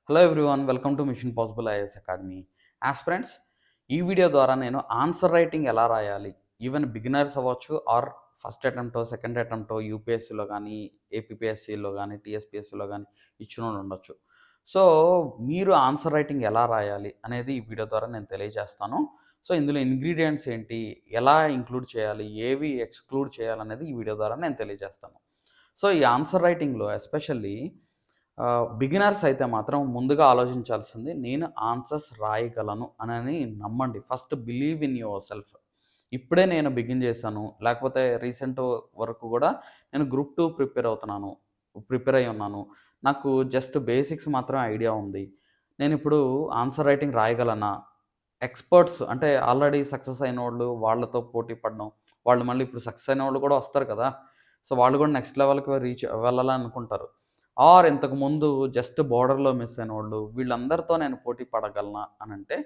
Hello everyone, welcome to machine possible IAS academy. Aspirants, ఈ video ద్వారా నేను answer writing ఎలా రాయాలి, ఈవెన్ బిగినర్స్ అవ్వచ్చు ఆర్ ఫస్ట్ అటెంప్టో సెకండ్ అటెంప్టో యూపీఎస్సీలో కానీ ఏపీపీఎస్సీలో కానీ టీఎస్పీఎస్సీలో కానీ ఇచ్చినోళ్ళు ఉండొచ్చు. సో మీరు ఆన్సర్ రైటింగ్ ఎలా రాయాలి అనేది ఈ వీడియో ద్వారా నేను తెలియజేస్తాను. సో ఇందులో ఇంగ్రీడియంట్స్ ఏంటి, ఎలా ఇంక్లూడ్ చేయాలి, ఏవి ఎక్స్క్లూడ్ చేయాలనేది ఈ వీడియో ద్వారా నేను తెలియజేస్తాను. సో ఈ ఆన్సర్ రైటింగ్లో ఎస్పెషల్లీ బిగినర్స్ అయితే మాత్రం ముందుగా ఆలోచించాల్సింది, నేను ఆన్సర్స్ రాయగలను అని నమ్మండి. First believe in your self. ఇప్పుడే నేను బిగిన్ చేశాను, లేకపోతే రీసెంట్ వరకు కూడా నేను గ్రూప్ 2 ప్రిపేర్ అయ్యి ఉన్నాను. నాకు జస్ట్ బేసిక్స్ మాత్రం ఐడియా ఉంది. నేను ఇప్పుడు ఆన్సర్ రైటింగ్ రాయగలనా? ఎక్స్‌పర్ట్స్ అంటే ఆల్రెడీ సక్సెస్ అయినోళ్ళు వాళ్ళతో పోటీ పడడం, వాళ్ళు మళ్ళీ ఇప్పుడు సక్సెస్ అయినోళ్ళు కూడా వస్తారు కదా! సో వాళ్ళు కూడా నెక్స్ట్ లెవెల్‌కి వెళ్ళాలనుకుంటారు. ఆర్ ఇంతకుముందు జస్ట్ బోర్డర్‌లో మిస్ అయినోళ్ళు, వీళ్ళందరితో నేను పోటీ పడగలనా అనంటే,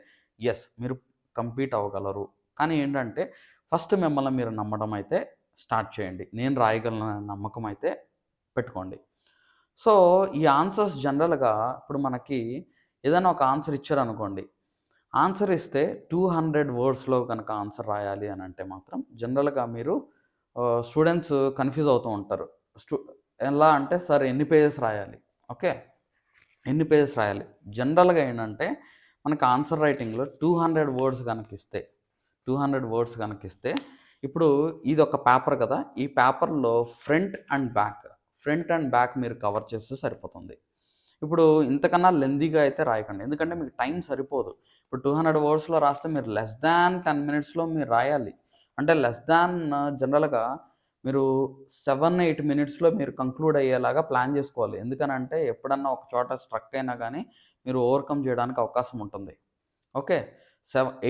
యెస్, మీరు కంపీట్ అవ్వగలరు. కానీ ఏంటంటే, ఫస్ట్ మిమ్మల్ని మీరు నమ్మడం అయితే స్టార్ట్ చేయండి. నేను రాయగలననే నమ్మకం అయితే పెట్టుకోండి. సో, ఈ ఆన్సర్స్ జనరల్‌గా ఇప్పుడు మనకి ఏదైనా ఒక ఆన్సర్ ఇచ్చారనుకోండి. ఆన్సర్ ఇస్తే 200 వర్డ్స్‌లో గనక ఆన్సర్ రాయాలి అనంటే మాత్రం జనరల్‌గా మీరు స్టూడెంట్స్ కన్‌ఫ్యూజ్ అవుతూ ఉంటారు. స్టు ఎలా అంటే, సార్ ఎన్ని పేజెస్ రాయాలి? ఓకే. ఎన్ని పేజెస్ రాయాలి? జనరల్‌గా ఏంటంటే, మనకు ఆన్సర్ రైటింగ్‌లో 200 వర్డ్స్ గనకిస్తే, 200 వర్డ్స్ గనకిస్తే, ఇప్పుడు ఇదొక పేపర్ కదా! ఈ పేపర్‌లో ఫ్రంట్ అండ్ బ్యాక్ మీరు కవర్ చేస్తే సరిపోతుంది. ఇప్పుడు ఇంతకన్నా లెంథీగా అయితే రాయకండి. ఎందుకంటే మీకు టైం సరిపోదు. ఇప్పుడు 200 వర్డ్స్‌లో రాస్తే మీరు లెస్ థాన్ 10 మినిట్స్‌లో మీరు రాయాలి. అంటే లెస్ థాన్ జనరల్‌గా మీరు 7, 8 మినిట్స్‌లో మీరు కంక్లూడ్ అయ్యేలాగా ప్లాన్ జేసుకోవాలి. ఎందుకనంటే ఎప్పుడన్నా ఒక చోట స్ట్రక్ అయినా గానీ మీరు ఓవర్‌కమ్ జేయడానికి అవకాశం ఉంటుంది. ఓకే.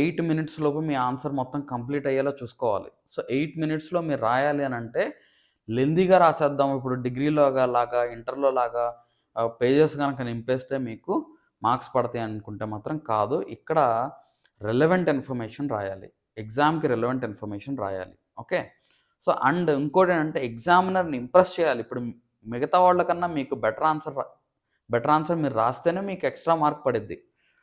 8 మినిట్స్ లోపు మీ ఆన్సర్ మొత్తం కంప్లీట్ అయ్యేలా చూసుకోవాలి. సో, 8 మినిట్స్‌లో మీరు రాయాలి అనంటే లెంథీగా రాసేద్దాం. ఇప్పుడు లాగా, ఇంటర్‌లో లాగా పేజెస్ గనక నింపేస్తే మీకు మార్క్స్ పడతాయి అనుకుంటే మాత్రం కాదు. ఇక్కడ రెలెవెంట్ ఇన్ఫర్మేషన్ రాయాలి. ఎగ్జామ్‌కి రెలెవెంట్ ఇన్ఫర్మేషన్ రాయాలి. ఓకే. సో, అండ్ ఇంకోటేంటంటే ఎగ్జామినర్‌ని ఇంప్రెస్ చేయాలి. ఇప్పుడు మిగతా వాళ్ళకన్నా మీకు బెటర్ ఆన్సర్ మీరు రాస్తేనే మీకు ఎక్స్‌ట్రా మార్క్ పడిద్ది.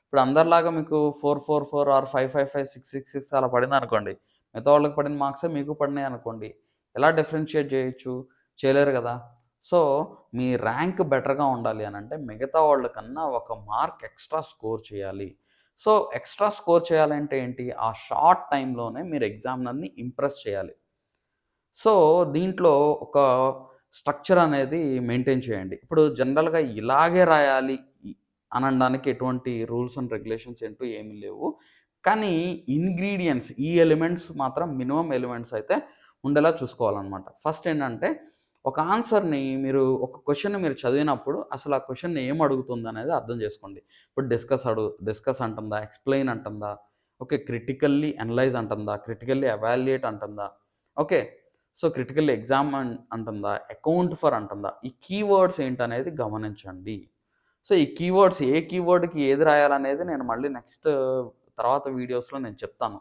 ఇప్పుడు అందరిలాగా మీకు 4, 4, 4 ఆర్ 5, 5, 5, 6, 6, 6 అలా పడిందనుకోండి. మిగతా వాళ్ళకి పడిన మార్క్సే మీకు పడినాయనుకోండి. ఎలా డిఫరెన్షియేట్ జేయొచ్చు? చేయలేరు గదా! సో, మీ ర్యాంక్ బెటర్‌గా ఉండాలి అనంటే మిగతా వాళ్ళకన్నా ఒక మార్క్ ఎక్స్‌ట్రా స్కోర్ చేయాలి. సో, ఎక్స్‌ట్రా స్కోర్ చేయాలంటే ఏంటి? ఆ షార్ట్ టైమ్‌లోనే మీరు ఎగ్జామినర్‌ని ఇంప్రెస్ చేయాలి. సో, దీంట్లో ఒక స్ట్రక్చర్ అనేది మెయింటైన్ చేయండి. ఇప్పుడు జనరల్‌గా ఇలాగే రాయాలి ఇ అనడానికి ఎటువంటి రూల్స్ అండ్ రెగ్యులేషన్స్ ఏంటూ ఏమీ లేవు. కానీ ఇంగ్రీడియెంట్స్, ఈ ఎలిమెంట్స్ మాత్రం మినిమమ్ ఎలిమెంట్స్ అయితే ఉండేలా చూసుకోవాలనమాట. ఫస్ట్ ఏంటంటే, ఒక ఆన్సర్‌ని ఒక క్వెషన్‌ని మీరు చదివినప్పుడు అసలు ఆ క్వెషన్ ఏం అడుగుతుందనేది అర్థం చేసుకోండి. ఇప్పుడు డిస్కస్ అంటుందా? ఎక్స్‌ప్లెయిన్ అంటుందా? ఓకే. క్రిటికల్లీ అనలైజ్ అంటుందా? క్రిటికల్లీ ఎవాల్యుయేట్ అంటుందా? ఓకే. సో, క్రిటికల్ ఎగ్జామ్ అంటుందా? అకౌంట్ ఫర్ అంటుందా? ఈ కీవర్డ్స్ ఏంటనేది గమనించండి. సో, ఈ కీవర్డ్స్ ఏ కీవర్డ్‌కి ఏది రాయాలనేది నేను మళ్ళీ తర్వాత వీడియోస్‌లో నేను చెప్తాను.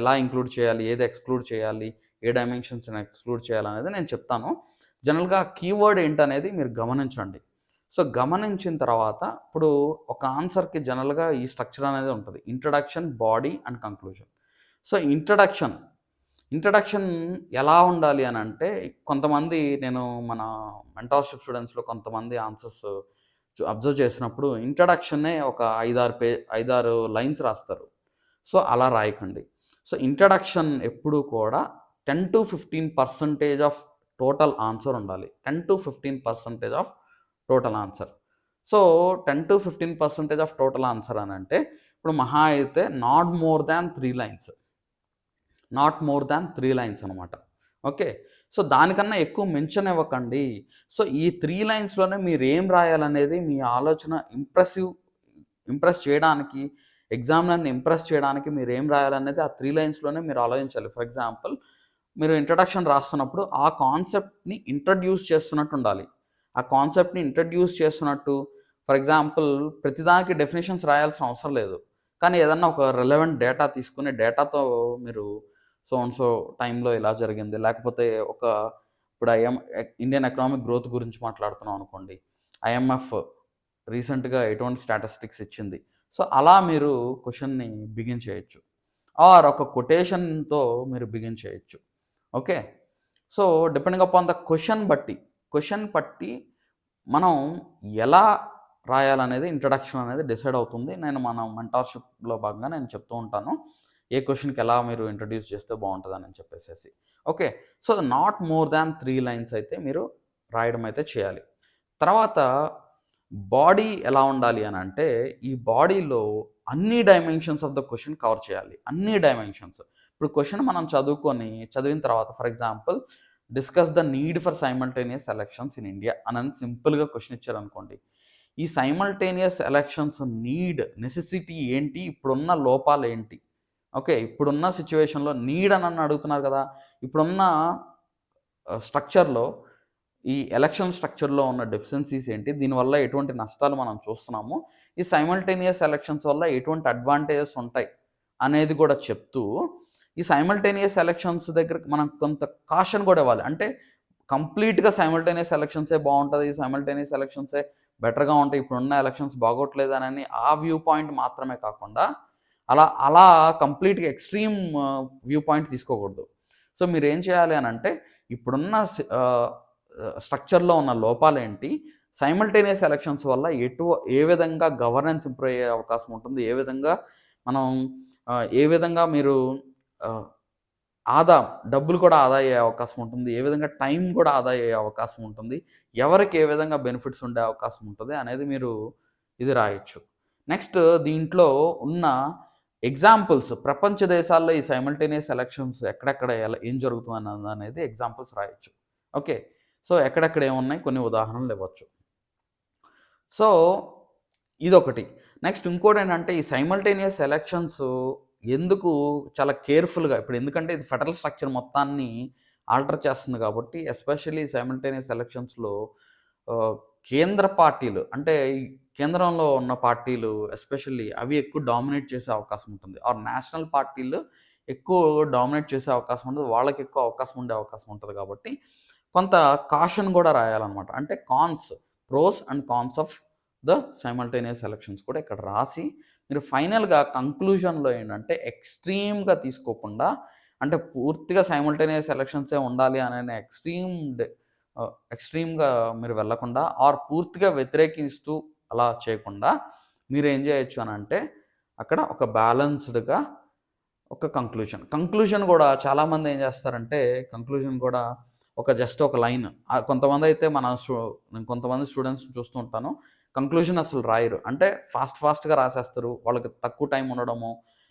ఎలా ఇంక్లూడ్ చేయాలి? ఏది ఎక్స్‌క్లూడ్ చేయాలి? ఏ డైమెన్షన్స్‌ని ఎక్స్‌క్లూడ్ చేయాలనేది నేను చెప్తాను. జనరల్‌గా కీవర్డ్ ఏంటనేది మీరు గమనించండి. సో, గమనించిన తర్వాత ఇప్పుడు ఒక ఆన్సర్‌కి జనరల్‌గా ఈ స్ట్రక్చర్ అనేది ఉంటది. Introduction, body and conclusion. So, introduction ఎలా ఉండాలి అనంటే, కొంతమంది నేను మన మెంటార్‌షిప్ స్టూడెంట్స్‌లో కొంతమంది ఆన్సర్స్ అబ్జర్వ్ చేసినప్పుడు ఇంట్రడక్షనే ఒక 5, 6 లైన్స్ రాస్తారు. సో, అలా రాయకండి. సో, ఇంట్రడక్షన్ ఎప్పుడూ కూడా 10-15% ఆఫ్ టోటల్ ఆన్సర్ ఉండాలి. 10-15% of total answer. So, 10-15% of total answer అనంటే, ఇప్పుడు మహా అయితే నాట్ మోర్ దాన్ 3 లైన్స్ అనమాట. ఓకే. సో, దానికన్నా ఎక్కువ మెన్షన్ ఇవ్వకండి. సో, ఈ 3 లైన్స్‌లోనే మీరేం రాయాలనేది మీ ఆలోచన ఇంప్రెస్ చేయడానికి, ఎగ్జామినర్‌ని ఇంప్రెస్ చేయడానికి మీరేం రాయాలనేది ఆ 3 లైన్స్‌లోనే మీరు ఆలోచించాలి. ఫర్ ఎగ్జాంపుల్, మీరు ఇంట్రడక్షన్ రాస్తున్నప్పుడు ఆ కాన్సెప్ట్‌ని ఇంట్రడ్యూస్ చేస్తున్నట్టుండాలి. ఆ కాన్సెప్ట్‌ని ఇంట్రడ్యూస్ చేస్తున్నట్టు, ఫర్ ఎగ్జాంపుల్, ప్రతిదానికి డెఫినిషన్స్ రాయాల్సిన అవసరం లేదు. కానీ ఏదన్నా ఒక రిలవెంట్ డేటా తీసుకొని డేటాతో మీరు సో అండ్ సో టైంలో ఇలా జరిగింది. లేకపోతే ఇప్పుడు ఇండియన్ ఎకనామిక్ గ్రోత్ గురించి మాట్లాడుతున్నాం అనుకోండి. ఐఎంఎఫ్ రీసెంట్‌గా ఎటువంటి స్టాటిస్టిక్స్ ఇచ్చింది. సో, అలా మీరు క్వెషన్‌ని బిగిన్ చేయొచ్చు. ఆర్ ఒక కొటేషన్‌తో మీరు బిగిన్ చేయొచ్చు. Okay. So, depending upon the question బట్టి మనం ఎలా రాయాలనేది ఇంట్రడక్షన్ అనేది డిసైడ్ అవుతుంది. మన మెంటార్‌షిప్‌లో భాగంగా నేను చెప్తూ ఉంటాను. ఏ క్వెషన్‌కి ఎలా మీరు ఇంట్రొడ్యూస్ చేస్తే బావుంటదని చెప్పేసేసి. Okay. So, not more than 3 lines అయితే మీరు రాయడం అయితే చేయాలి. తర్వాత బాడీ ఎలా ఉండాలి అనంటే, ఈ బాడీలో అన్ని dimensions of the question cover చేయాలి. అన్ని డైమెన్షన్స్. ఇప్పుడు క్వెషన్ మనం చదివిన తర్వాత for example discuss the need for simultaneous elections in India అని సింపుల్‌గా క్వెషన్ ఇచ్చారనుకోండి. ఈ సైమల్టేనియస్ ఎలక్షన్స్ నెసెసిటీ ఏంటి? ఇప్పుడున్న లోపాలేంటి? ఓకే. ఇప్పుడున్న సిట్యుయేషన్‌లో నీడ్ అని అడుగుతున్నారు కదా! ఇప్పుడున్న స్ట్రక్చర్‌లో ఈ ఎలక్షన్ స్ట్రక్చర్‌లో ఉన్న డెఫిషియన్సీస్ ఏంటి? దీనివల్ల ఎటువంటి నష్టాలు మనం చూస్తున్నాము? ఈ సైమల్టేనియస్ ఎలక్షన్స్ వల్ల ఎటువంటి అడ్వాంటేజెస్ ఉంటాయి? అనేది కూడా చెప్తూ, ఈ సైమల్టేనియస్ ఎలక్షన్స్ దగ్గర మనం కొంత కాషన్ కూడా ఇవ్వాలి. అంటే కంప్లీట్‌గా సైమల్టేనియస్ ఎలక్షన్సే బావుంటది. సైమల్టేనియస్ ఎలక్షన్సే బెటర్‌గా ఉంటాయి. ఇప్పుడున్న ఎలక్షన్స్ బాగోట్లేదనని ఆ వ్యూ పాయింట్ మాత్రమే కాకుండా, అలా అలా కంప్లీట్‌గా ఎక్స్‌ట్రీమ్ వ్యూ పాయింట్ తీసుకోకూడదు. సో, మీరేం చేయాలి అనంటే, ఇప్పుడున్న స్ట్రక్చర్‌లో ఉన్న లోపాలేంటి? సైమల్టేనియస్ ఎలక్షన్స్ వల్ల ఏ విధంగా గవర్నెన్స్ ఇంప్రూవ్ అయ్యే అవకాశం ఉంటుంది? మనం ఏ విధంగా మీరు ఆహ్, ఆదా డబ్బులు కూడా ఆదా అయ్యే అవకాశం ఉంటుంది? ఏ విధంగా టైం కూడా ఆదా అయ్యే అవకాశం ఉంటుంది? ఎవరికి ఏ విధంగా బెనిఫిట్స్ ఉండే అవకాశం ఉంటది? అనేది మీరు ఇది రాయొచ్చు. నెక్స్ట్ దీంట్లో ఉన్న ఎగ్జాంపుల్స్ ప్రపంచ దేశాల్లో ఈ సైమల్టేనియస్ ఎలక్షన్స్ ఎక్కడెక్కడ ఏం జరుగుతుందనేది ఎగ్జాంపుల్స్ రాయొచ్చు. ఓకే. సో, ఎక్కడెక్కడ ఏమున్నాయి కొన్ని ఉదాహరణలు ఇవ్వచ్చు. సో, ఇదొకటి. నెక్స్ట్ ఇంకోటేంటంటే ఈ సైమల్టేనియస్ ఎలక్షన్స్ ఎందుకు చాలా కేర్‌ఫుల్‌గా ఇప్పుడు ఎందుకంటే ఇది ఫెడరల్ స్ట్రక్చర్ మొత్తాన్ని ఆల్టర్ చేస్తుంది కాబట్టి ఎస్పెషల్లీ సైమల్టేనియస్ ఎలక్షన్స్‌లో ఆహ్, కేంద్ర పార్టీలు అంటే ఈ కేంద్రంలో ఉన్న పార్టీలు ఎస్పెషల్లీ అవి ఎక్కువ డామినేట్ చేసే అవకాశం ఉంటుంది. నేషనల్ పార్టీలు ఎక్కువ డామినేట్ చేసే అవకాశం ఉండదు. వాళ్ళకి ఎక్కువ అవకాశం ఉండే అవకాశం ఉంటది కాబట్టి కొంత కాషన్ గూడా రాయాలనమాట. అంటే pros and cons of the simultaneous elections కూడా ఇక్కడ రాసి, మీరు ఫైనల్‌గా కంక్లూజన్‌లో ఏంటంటే ఎక్స్‌ట్రీమ్‌గా తీసుకోకుండా, అంటే పూర్తిగా సైమల్టేనియస్ ఎలక్షన్సే ఉండాలి అనే ఎక్స్‌ట్రీమ్‌గా మీరు వెళ్ళకుండా పూర్తిగా వ్యతిరేకిస్తూ అలా చేయకుండా, మీరేం జేయొచ్చు అనంటే, అక్కడ ఒక బ్యాలెన్స్‌డ్‌గా ఒక కంక్లూజన్ గూడా చాలామంది ఏం జేస్తారంటే, కంక్లూజన్ గూడా జస్ట్ ఒక లైన్ కొంతమందయితే నేను కొంతమంది స్టూడెంట్స్‌ని చూస్తూ ఉంటాను. కంక్లూజన్ అసలు రాయరు. అంటే ఫాస్ట్‌గా రాసేస్తారు. వాళ్ళకి తక్కువ టైం ఉండడమో,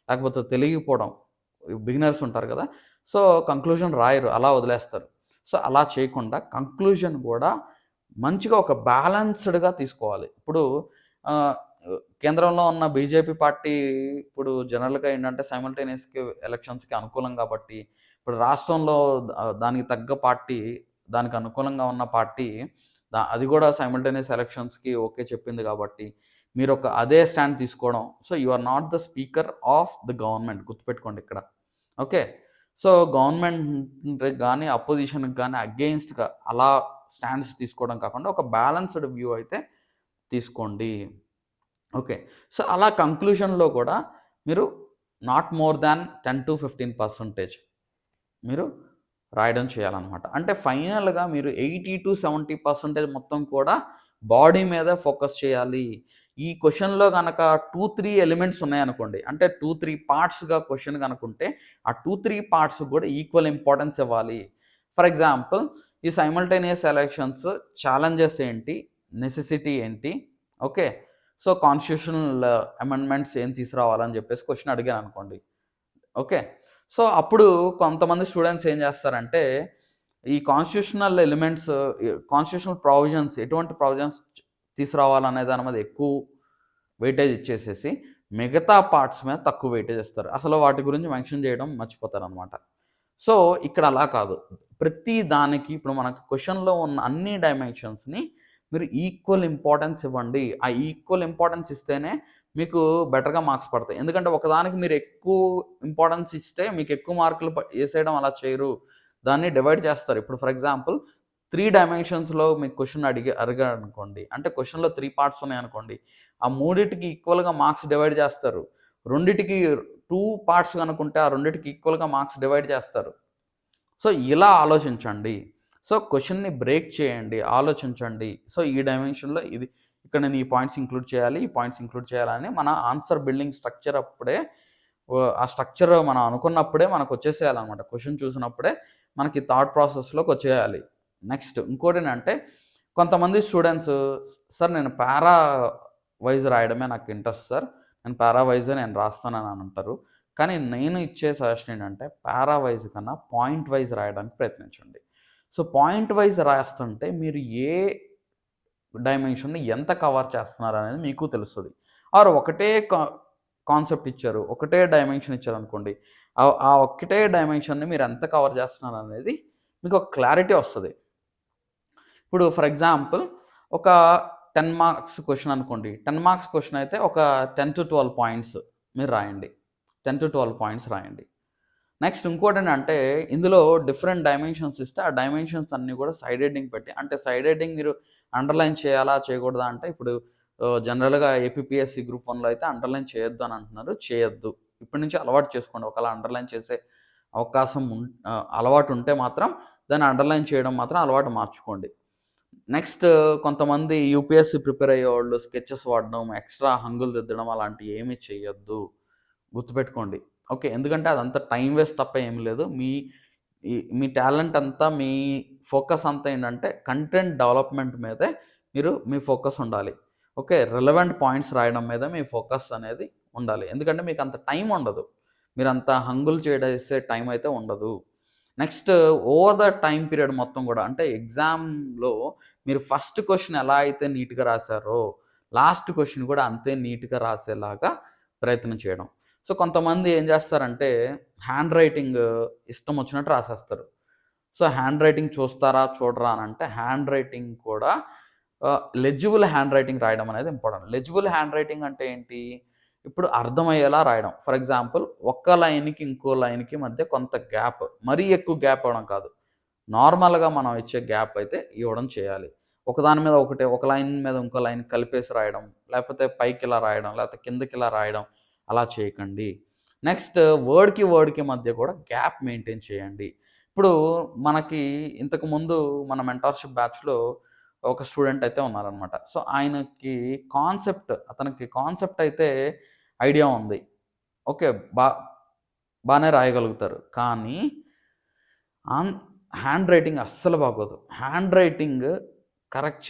లేకపోతే తెలియకపోవడం. బిగినర్స్ ఉంటారు గదా! సో, కంక్లూజన్ రాయరు. అలా వదిలేస్తారు. సో, అలా చేయకుండా కంక్లూజన్ గూడా మంచిగా ఒక బ్యాలెన్స్‌డ్‌గా తీసుకోవాలి. ఇప్పుడు ఆహ్, కేంద్రంలో ఉన్న బీజేపీ పార్టీ ఇప్పుడు జనరల్‌గా ఏంటంటే సైమల్టేనియస్‌కి ఎలక్షన్స్‌కి అనుకూలం గాబట్టి, ఇప్పుడు రాష్ట్రంలో దానికి తగ్గ పార్టీ, దానికి అనుకూలంగా ఉన్న పార్టీ అది గూడా సైమల్టేనియస్ ఎలక్షన్స్‌కి ఓకే చెప్పింది గాబట్టి, అదే స్టాండ్ తీసుకోవడం. So, you are not the speaker of the government గుర్తుపెట్టుకోండి ఇక్కడ. ఓకే. సో, గవర్నమెంట్‌కి గాని, అపోజిషన్‌కి గాని అగెయిన్స్ట్‌గా అలా స్టాండ్స్ తీసుకోవడం కాకుండా, ఒక బ్యాలెన్స్‌డ్ వ్యూ అయితే తీసుకోండి. ఓకే. సో, అలా కంక్లూజన్‌లో కూడా మీరు నాట్ మోర్ థాన్ 10-15% మీరు రాయడం చేయాలనమాట. అంటే ఫైనల్‌గా మీరు 80-70% మొత్తం కూడా బాడీ మీదే ఫోకస్ చేయాలి. ఈ క్వెషన్‌లో గనక 2, 3 ఎలిమెంట్స్ ఉన్నాయనుకోండి. అంటే 2, 3 పార్ట్స్‌గా క్వెషన్ గనుకుంటే, ఆ 2, 3 పార్ట్స్‌కి కూడా ఈక్వల్ ఇంపార్టెన్స్ ఇవ్వాలి. ఫర్ ఎగ్జాంపుల్ ఈ సైమల్టేనియస్ ఎలక్షన్స్ ఛాలెంజెస్ ఏంటి? నెసెసిటీ ఏంటి? ఓకే. సో, కాన్స్టిట్యూషనల్ అమెండ్మెంట్స్ ఏం తీసుకురావాలని జెప్పేసి క్వెషన్ అడిగాననుకోండి. ఓకే. సో, అప్పుడు కొంతమంది స్టూడెంట్స్ ఏం జేస్తారంటే, ఈ కాన్స్టిట్యూషనల్ ప్రొవిజన్స్ ఎటువంటి ప్రొవిజన్స్ తీసుకురావాలనే దాని మీద ఎక్కువ వెయిటేజ్ ఇచ్చేసేసి, మిగతా పార్ట్స్ మీద తక్కువ వెయిటేజ్ ఇస్తారు. అసలు వాటి గురించి మెన్షన్ జేయడం మర్చిపోతారనమాట. సో, ఇక్కడ అలా కాదు. ప్రతి దానికి ఇప్పుడు మనకు క్వెషన్‌లో ఉన్న అన్ని డైమెన్షన్స్‌ని మీరు ఈక్వల్ ఇంపార్టెన్స్ ఇవ్వండి. ఆ ఈక్వల్ ఇంపార్టెన్స్ ఇస్తేనే మీకు బెటర్‌గా మార్క్స్ పడతాయి. ఎందుకంటే ఒకదానికి మీరు ఎక్కువ ఇంపార్టెన్స్ ఇస్తే మీకు ఎక్కువ మార్కులు ఏసేయడం అలా చేయరు. దాన్ని డివైడ్ చేస్తారు. ఇప్పుడు ఫర్ ఎగ్జాంపుల్ 3 డైమెన్షన్స్‌లో మీకు క్వెషన్ అడిగారనుకోండి. అంటే క్వెషన్‌లో 3 పార్ట్స్ ఉన్నాయనుకోండి. ఆ మూడిటికి ఈక్వల్‌గా మార్క్స్ డివైడ్ చేస్తారు. రెండిటికి 2 పార్ట్స్ గనుకుంటే ఆ రెండిటికి ఈక్వల్‌గా మార్క్స్ డివైడ్ చేస్తారు. సో, ఇలా ఆలోచించండి. సో, క్వెషన్‌ని బ్రేక్ చేయండి. ఆలోచించండి. సో, ఈ డైమెన్షన్‌లో ఇది ఇక్కడ నేను ఈ పాయింట్స్ ఇంక్లూడ్ చేయాలి. ఈ పాయింట్స్ ఇంక్లూడ్ చేయాలని మన ఆన్సర్ బిల్డింగ్ స్ట్రక్చర్ అప్పుడే ఆ స్ట్రక్చర్ మనం అనుకున్నప్పుడే మనకొచ్చేసేయాలనమాట. క్వెషన్ చూసినప్పుడే మనకి థాట్ ప్రాసెస్‌లోకొచ్చేయాలి. నెక్స్ట్ ఇంకోటేంటంటే కొంతమంది స్టూడెంట్స్ సార్ నేను పారా వైస్ రాయడమే నాకు ఇంట్రెస్ట్ సార్. నేను పారా వైజే నేను రాస్తానని అంటారు. కానీ నేను ఇచ్చే సజెషన్ ఏంటంటే పారా వైస్ కన్నా పాయింట్ వైస్ రాయడానికి ప్రయత్నించండి. సో, పాయింట్ వైస్ రాస్తుంటే మీరు ఏ డైమెన్షన్‌ని ఎంత కవర్ చేస్తున్నారనేది మీకు తెలుస్తది. ఆర్ ఒకటే కాన్సెప్ట్ ఇచ్చారు. ఒకటే డైమెన్షన్ ఇచ్చారనుకోండి. ఆ ఒక్కటే డైమెన్షన్‌ని మీరు ఎంత కవర్ చేస్తున్నారనేది మీకు ఒక క్లారిటీ వస్తది. ఇప్పుడు ఫర్ ఎగ్జాంపుల్ ఒక 10 మార్క్స్ క్వెషన్ అనుకోండి. 10 మార్క్స్ క్వెషన్ అయితే ఒక 10-12 పాయింట్స్ మీరు రాయండి. 10-12 పాయింట్స్ రాయండి. నెక్స్ట్ ఇంకోటేంటంటే ఇందులో డిఫరెంట్ డైమెన్షన్స్ ఇస్తే ఆ డైమెన్షన్స్ అన్నీ కూడా సైడ్ హెడ్డింగ్ పెట్టి అంటే సైడ్ హెడ్డింగ్ మీరు అండర్‌లైన్ చేయాలా? చేయకూడదా? అంటే ఇప్పుడు జనరల్‌గా ఏపీపీఎస్సీ గ్రూప్ 1లో అయితే అండర్‌లైన్ చేయొద్దు అని అంటున్నారు. చేయొద్దు. ఇప్పటి నుంచి అలవాటు చేసుకోండి. ఒకవేళ అండర్‌లైన్ చేసే అవకాశం అలవాటు ఉంటే మాత్రం దాన్ని అండర్‌లైన్ చేయడం మాత్రం అలవాటు మార్చుకోండి. నెక్స్ట్ కొంతమంది యూపీఎస్సీ ప్రిపేర్ అయ్యేవాళ్ళు స్కెచెస్ వాడడం, ఎక్స్‌ట్రా హంగులు దిద్దడం అలాంటివి ఏమీ చేయొద్దు. గుర్తుపెట్టుకోండి. ఓకే. ఎందుకంటే అదంతా టైమ్ వేస్ట్ తప్ప ఏమి లేదు. మీ టాలెంట్ అంతా మీ ఫోకస్ అంతా ఏంటంటే కంటెంట్ డెవలప్‌మెంట్ మీదే మీ ఫోకస్ ఉండాలి. ఓకే. రిలవెంట్ పాయింట్స్ రాయడం మీద మీ ఫోకస్ అనేది ఉండాలి. ఎందుకంటే మీకంత టైం ఉండదు. మీరంత హంగులు చేసేసే టైం అయితే ఉండదు. Next over the time period మొత్తం గూడా అంటే ఎగ్జామ్‌లో మీరు ఫస్ట్ క్వెషన్ ఎలా అయితే నీట్‌గా రాసారో, లాస్ట్ క్వెషన్ కూడా అంతే నీట్‌గా రాసేలాగా ప్రయత్నం చేయడం. సో, కొంతమంది ఏం జేస్తారంటే హ్యాండ్ రైటింగ్ ఇష్టం వచ్చినట్టు రాసేస్తారు. సో, హ్యాండ్ రైటింగ్ చూస్తారా? చూడరా? అనంటే హ్యాండ్ రైటింగ్ కూడా లెజిబుల్ హ్యాండ్ రైటింగ్ రాయడం అనేది ఇంపార్టెంట్. లెజిబుల్ హ్యాండ్ రైటింగ్ అంటే ఏంటి? ఇప్పుడు అర్థమయ్యేలా రాయడం. ఫర్ ఎగ్జాంపుల్ ఒక్క లైన్‌కి ఇంకో లైన్‌కి మధ్య కొంత గ్యాప్. మరీ ఎక్కువ గ్యాప్ ఇవ్వడం కాదు. నార్మల్‌గా మనం ఇచ్చే గ్యాప్ అయితే ఇవ్వడం చేయాలి. ఒకదాని మీద ఒకటి, ఒక లైన్ మీద ఇంకో లైన్ కలిపేసి రాయడం, లేకపోతే పైకిలా రాయడం, లేకపోతే కిందకిలా రాయడం అలా చేయకండి. నెక్స్ట్ వర్డ్‌కి మధ్య కూడా గ్యాప్ మెయింటైన్ చేయండి. ఇప్పుడు మనకి ఇంతకుముందు మన మెంటార్‌షిప్ బ్యాచ్‌లో ఒక స్టూడెంట్ అయితే ఉన్నారనమాట. సో, అతనికి కాన్సెప్ట్ అయితే ఐడియా ఉంది. ఓకే. బా బానే రాయగలుగుతారు. కానీ ఆన్ హ్యాండ్ రైటింగ్ అస్సలు బాగోదు. హ్యాండ్ రైటింగ్ కరెక్ట్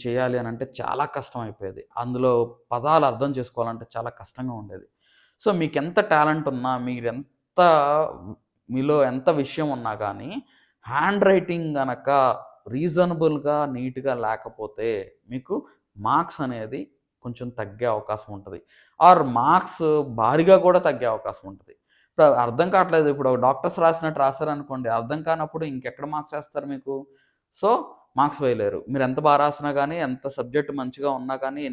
చేయాలి అనంటే చాలా కష్టమైపోయేది. అందులో పదాలు అర్థం చేసుకోవాలంటే చాలా కష్టంగా ఉండేది. సో, మీకెంత టాలెంట్ ఉన్నా, మీలో ఎంత విషయం ఉన్నా గానీ, హ్యాండ్ రైటింగ్ గనక రీజనబుల్‌గా, నీట్‌గా లేకపోతే మీకు మార్క్స్ అనేది కొంచెం తగ్గే అవకాశం ఉంటది. ఆర్ మార్క్స్ భారీగా కూడా తగ్గే అవకాశం ఉంటది. ఇప్పుడు అర్థం కావట్లేదు. ఇప్పుడు డాక్టర్స్ రాసినట్టు రాసారనుకోండి, అర్థం కానప్పుడు ఇంకెక్కడ మార్క్స్ ఏస్తారు మీకు? సో, మార్క్స్ వేయలేరు. మీరెంత రాసినా గానీ, ఎంత సబ్జెక్ట్ మంచిగా ఉన్నా కానీ,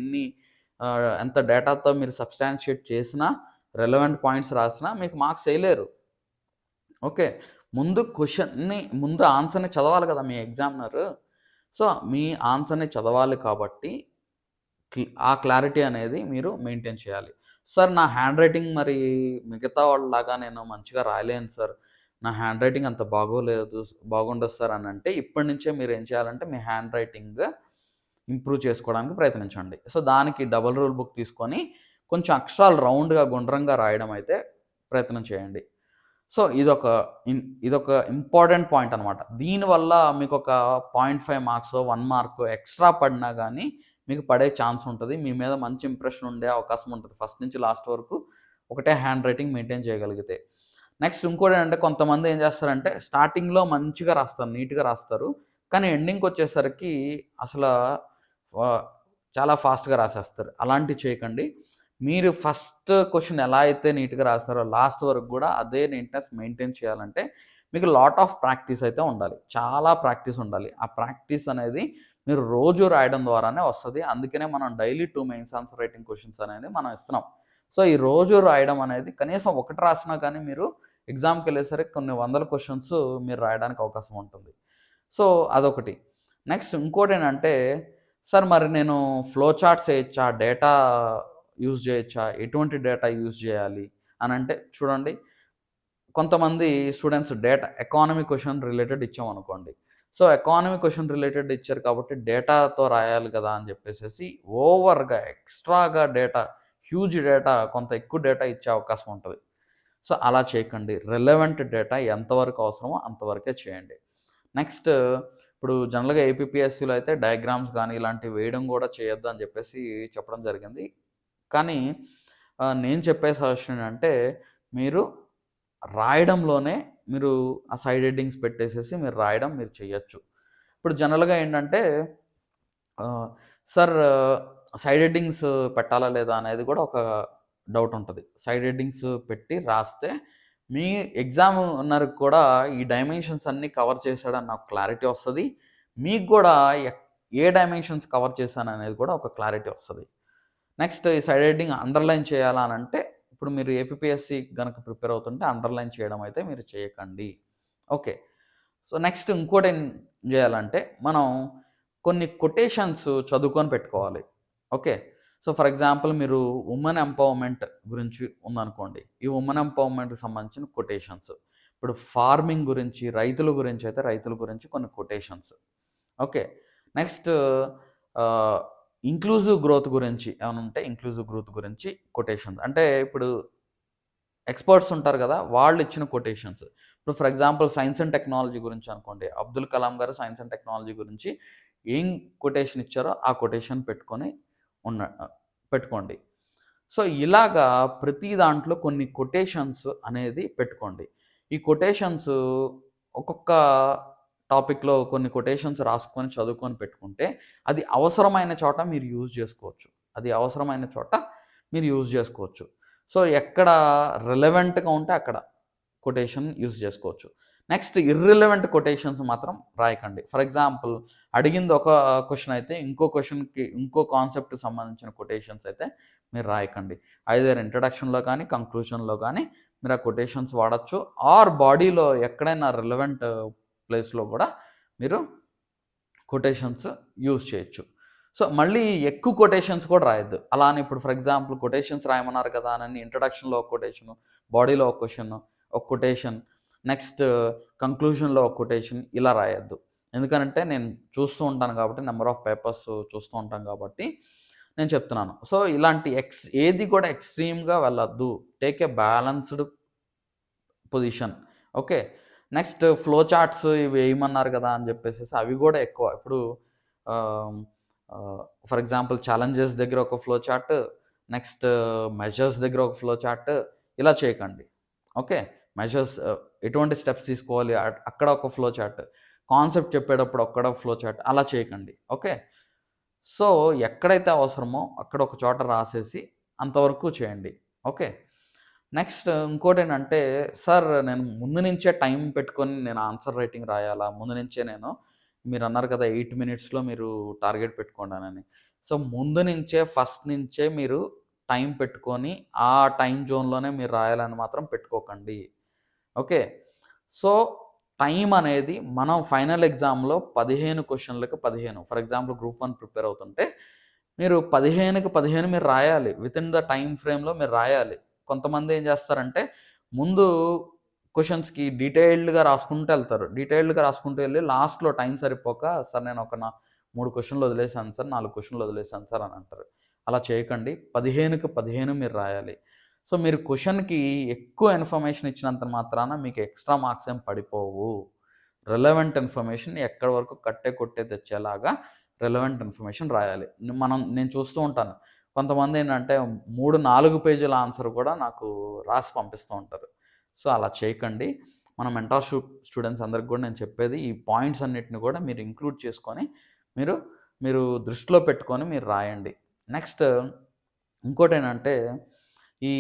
ఎంత డేటాతో మీరు సబ్స్టాన్షియేట్ చేసినా, రెలెవెంట్ పాయింట్స్ రాసినా మీకు మార్క్స్ ఎయలేరు. ఓకే. ముందు ఆన్సర్‌ని చదవాలి గదా! మీ ఎగ్జామినరు. సో, మీ ఆన్సర్‌ని చదవాలి కాబట్టి ఆ క్లారిటీ అనేది మీరు మెయింటైన్ చేయాలి. సార్ నా హ్యాండ్ రైటింగ్ మరి మిగతా వాళ్ళలాగా నేను మంచిగా రాయలేను సార్. నా హ్యాండ్ రైటింగ్ అంత బాగుండదు సార్ అనంటే ఇప్పటి నుంచే మీరేం చేయాలంటే మీ హ్యాండ్ రైటింగ్ ఇంప్రూవ్ చేసుకోవడానికి ప్రయత్నించండి. సో, దానికి డబుల్ రూల్ బుక్ తీసుకొని కొంచెం అక్షరాలు రౌండ్‌గా గుండ్రంగా రాయడం అయితే ప్రయత్నం చేయండి. సో, ఇదొక ఇంపార్టెంట్ పాయింట్ అనమాట. దీనివల్ల మీకొక 0.5 మార్క్సో, 1 మార్కో ఎక్స్‌ట్రా పడినా గానీ, మీకు పడే ఛాన్స్ ఉంటది. మీ మీద మంచి ఇంప్రెషన్ ఉండే అవకాశం ఉంటది. ఫస్ట్ నుంచి లాస్ట్ వరకు ఒకటే హ్యాండ్ రైటింగ్ మెయింటైన్ చేయగలిగితే. నెక్స్ట్ ఇంకోటేంటంటే కొంతమంది ఏం చేస్తారంటే, స్టార్టింగ్‌లో మంచిగా రాస్తారు. నీట్‌గా రాస్తారు. కానీ ఎండింగ్‌కొచ్చేసరికి అసల ఆహ్, చాలా ఫాస్ట్‌గా రాసేస్తారు. అలాంటివి చేయకండి. మీరు ఫస్ట్ క్వెషన్ ఎలా అయితే నీట్‌గా రాసారో లాస్ట్ వరకు గూడా అదే నీట్‌నెస్ మెయింటైన్ చేయాలంటే మీకు లాట్ ఆఫ్ ప్రాక్టీస్ అయితే ఉండాలి. చాలా ప్రాక్టీస్ ఉండాలి. ఆ ప్రాక్టీస్ అనేది మీరు రోజు రాయడం ద్వారానే వస్తది. అందుకనే మనం daily 2 mains answer writing questions అనేది మనం ఇస్తున్నాం. సో, ఈ రోజు రాయడం అనేది కనీసం ఒకటి రాసినా కానీ మీరు ఎగ్జామ్‌కెళ్ళేసరికి కొన్ని వందల క్వెషన్స్ మీరు రాయడానికి అవకాశం ఉంటుంది. సో, అదొకటి. నెక్స్ట్ ఇంకోటేంటంటే, సార్ మరి నేను ఫ్లో చార్ట్స్ ఏయొచ్చా? డేటా యూజ్ జేయొచ్చా? ఎటువంటి డేటా యూజ్ జేయాలి? అనంటే చూడండి, కొంతమంది students data economy question related ఇచ్చామనుకోండి. సో, ఎకానమీ క్వెషన్ రిలేటెడ్ ఇచ్చారు కాబట్టి డేటాతో రాయాలి కదా! అని జెప్పేసేసి ఓవర్‌గా, ఎక్స్‌ట్రాగా డేటా, హ్యూజ్ డేటా, కొంత ఎక్కువ డేటా ఇచ్చే అవకాశం ఉంటది. సో, అలా చేయకండి. రిలవెంట్ డేటా ఎంతవరకు అవసరమో అంతవరకే చేయండి. నెక్స్ట్ ఇప్పుడు జనరల్‌గా ఏపీపీఎస్సీలో అయితే డయాగ్రామ్స్ గాని, ఇలాంటివి వేయడం గూడా చేయొద్దు అని జెప్పేసి చెప్పడం జరిగింది. కానీ నేను చెప్పే సజెషన్ ఏంటంటే, మీరు రాయడంలోనే మీరు ఆ సైడ్ హెడ్డింగ్స్ పెట్టేసేసి మీరు రాయడం మీరు చెయ్యొచ్చు. ఇప్పుడు జనరల్‌గా ఏంటంటే ఆహ్, సార్ సైడ్ హెడ్డింగ్స్ పెట్టాలా లేదా అనేది గూడా ఒక డౌట్ ఉంటది. సైడ్ హెడ్డింగ్స్ పెట్టి రాస్తే మీ ఎగ్జామినర్‌కి కూడా ఈ డైమెన్షన్స్ అన్నీ కవర్ చేశాడని నాకు క్లారిటీ వస్తది. మీకు గూడా ఏ డైమెన్షన్స్ కవర్ చేశాననేది కూడా ఒక క్లారిటీ వస్తది. నెక్స్ట్ ఈ సైడ్ హెడ్డింగ్ అండర్‌లైన్ చేయాలా అనంటే, ఇప్పుడు మీరు ఏపీపీఎస్‌సి గనక ప్రిపేర్ అవుతుంటే అండర్‌లైన్ చేయడం అయితే మీరు చేయకండి. ఓకే. సో, నెక్స్ట్ ఇంకోటేం జేయాలంటే, మనం కొన్ని కొటేషన్స్ చదువుకొని పెట్టుకోవాలి. ఓకే. సో, ఫర్ ఎగ్జాంపుల్ మీరు వుమెన్ ఎంపవర్‌మెంట్ గురించి ఉందనుకోండి. ఈ వుమెన్ ఎంపవర్‌మెంట్‌కి సంబంధించిన కొటేషన్స్. ఇప్పుడు ఫార్మింగ్ గురించి, రైతుల గురించి అయితే రైతుల గురించి కొన్ని కొటేషన్స్. ఓకే. నెక్స్ట్ ఆహ్, ఇంక్లూజివ్ గ్రోత్ గురించి ఏమైనా ఉంటే ఇంక్లూజివ్ గ్రోత్ గురించి కొటేషన్స్. అంటే ఇప్పుడు ఎక్స్‌పర్ట్స్ ఉంటారు గదా! వాళ్ళిచ్చిన కొటేషన్స్. ఇప్పుడు for example science and technology గురించి అనుకోండి. అబ్దుల్ కలాం గారు సైన్స్ అండ్ టెక్నాలజీ గురించి ఏం కొటేషన్ ఇచ్చారో ఆ కొటేషన్ పెట్టుకొని ఉన్న పెట్టుకోండి. సో, ఇలాగా ప్రతి దాంట్లో కొన్ని కొటేషన్స్ అనేది పెట్టుకోండి. ఈ కొటేషన్స్ ఒక్కొక్క టాపిక్‌లో కొన్ని కొటేషన్స్ రాసుకొని, చదువుకొని పెట్టుకుంటే, అది అవసరమైన చోట మీరు యూజ్ జేసుకోవచ్చు. అది అవసరమైన చోట మీరు యూజ్ జేసుకోవచ్చు. సో, ఎక్కడ రిలవెంట్‌గా ఉంటే అక్కడ కొటేషన్ యూజ్ జేసుకోవచ్చు. నెక్స్ట్ ఇర్రిలవెంట్ కొటేషన్స్ మాత్రం రాయకండి. ఫర్ ఎగ్జాంపుల్ అడిగింది ఒక క్వెషన్ అయితే, ఇంకో క్వెషన్‌కి ఇంకో కాన్సెప్ట్‌కి సంబంధించిన కొటేషన్స్ అయితే మీరు రాయకండి. ఐదర్ ఇంట్రడక్షన్‌లో కానీ, కంక్లూజన్‌లో గానీ మీరు ఆ కొటేషన్స్ వాడొచ్చు. ఆర్ బాడీలో ఎక్కడైనా రిలవెంట్ ప్లేస్‌లో గూడా మీరు కొటేషన్స్ యూజ్ చేయొచ్చు. సో, మళ్ళీ ఎక్కువ కొటేషన్స్ కూడా రాయొద్దు. అలా అని ఇప్పుడు ఫర్ ఎగ్జాంపుల్ కొటేషన్స్ రాయమన్నారు కదా! అని ఇంట్రడక్షన్‌లో ఒక కొటేషను, బాడీలో ఒక క్వెషను, ఒక కొటేషన్, నెక్స్ట్ కంక్లూజన్‌లో ఒక కొటేషన్ ఇలా రాయొద్దు. ఎందుకనంటే నేను చూస్తూ ఉంటాను కాబట్టి నంబర్ ఆఫ్ పేపర్స్ చూస్తూ ఉంటాం కాబట్టి నేను చెప్తున్నాను. సో, ఇలాంటి ఏది కూడా ఎక్స్‌ట్రీమ్‌గా వెళ్ళొద్దు. Take a balanced position. Okay. Next flow charts ఇవి ఏయమన్నారు గదా! అని జెప్పేసేసి అవి గూడా ఎక్కువ. ఇప్పుడు ఆహ్, ఫర్ ఎగ్జాంపుల్ ఛాలెంజెస్ దగ్గర ఒక ఫ్లో చార్ట్, నెక్స్ట్ మెజర్స్ దగ్గర ఒక ఫ్లో చార్ట్ ఇలా చేయకండి. ఓకే. మెజర్స్ ఎటువంటి స్టెప్స్ తీసుకోవాలి అక్కడ ఒక ఫ్లో చార్ట్. కాన్సెప్ట్ చెప్పేటప్పుడు అక్కడ ఫ్లో చార్ట్ అలా చేయకండి. ఓకే. సో, ఎక్కడైతే అవసరమో అక్కడ ఒక చోట రాసేసి అంతవరకు చేయండి. ఓకే. నెక్స్ట్ ఇంకోటేంటంటే, సార్ నేను ముందు నుంచే టైం పెట్టుకొని నేను ఆన్సర్ రైటింగ్ రాయాలా? ముందు నుంచే నేను మీరన్నారు కదా! 8 మినిట్స్‌లో మీరు టార్గెట్ పెట్టుకోండనని. సో, ముందు నుంచే ఫస్ట్ నుంచే మీరు టైం పెట్టుకొని, ఆ టైమ్ జోన్‌లోనే మీరు రాయాలని మాత్రం పెట్టుకోకండి. ఓకే. సో, టైం అనేది మనం ఫైనల్ ఎగ్జామ్‌లో 15 క్వెషన్‌లకి 15 ఫర్ ఎగ్జాంపుల్ గ్రూప్ 1 ప్రిపేర్ అవుతుంటే, మీరు 15కి 15 మీరు రాయాలి. వితిన్ ద టైమ్ ఫ్రేమ్‌లో మీరు రాయాలి. కొంతమంది ఏం చేస్తారంటే, ముందు క్వెషన్స్‌కి డీటెయిల్డ్‌గా రాసుకుంటూ ఎళ్తారు. డీటెయిల్డ్‌గా రాసుకుంటూ ఎళ్లి లాస్ట్‌లో టైం సరిపోక, సార్ నేను ఒక 3 క్వెషన్‌లు వదిలేసాను సార్, 4 క్వెషన్‌లు వదిలేసాను సార్ అని అంటారు. అలా చేయకండి. 15కి 15 మీరు రాయాలి. సో, మీరు క్వెషన్‌కి ఎక్కువ ఇన్ఫర్మేషన్ ఇచ్చినంత మాత్రాన మీకు ఎక్స్‌ట్రా మార్క్స్ ఏం పడిపోవు. రిలవెంట్ ఇన్ఫర్మేషన్ ఎక్కడి వరకు కట్టే కొట్టే తెచ్చేలాగా రిలవెంట్ ఇన్ఫర్మేషన్ రాయాలి. నేను చూస్తూ ఉంటాను. కొంతమందేంటంటే 3, 4 పేజీల ఆన్సర్ కూడా నాకు రాసి పంపిస్తూ ఉంటారు. సో, అలా చేయకండి. మన మెంటార్‌షిప్ స్టూడెంట్స్ అందరికి కూడా నేను చెప్పేది ఈ పాయింట్స్ అన్నిటిని కూడా మీరు ఇంక్లూడ్ చేసుకొని మీరు, మీరు దృష్టిలో పెట్టుకొని మీరు రాయండి. నెక్స్ట్ ఇంకోటేంటంటే ఈ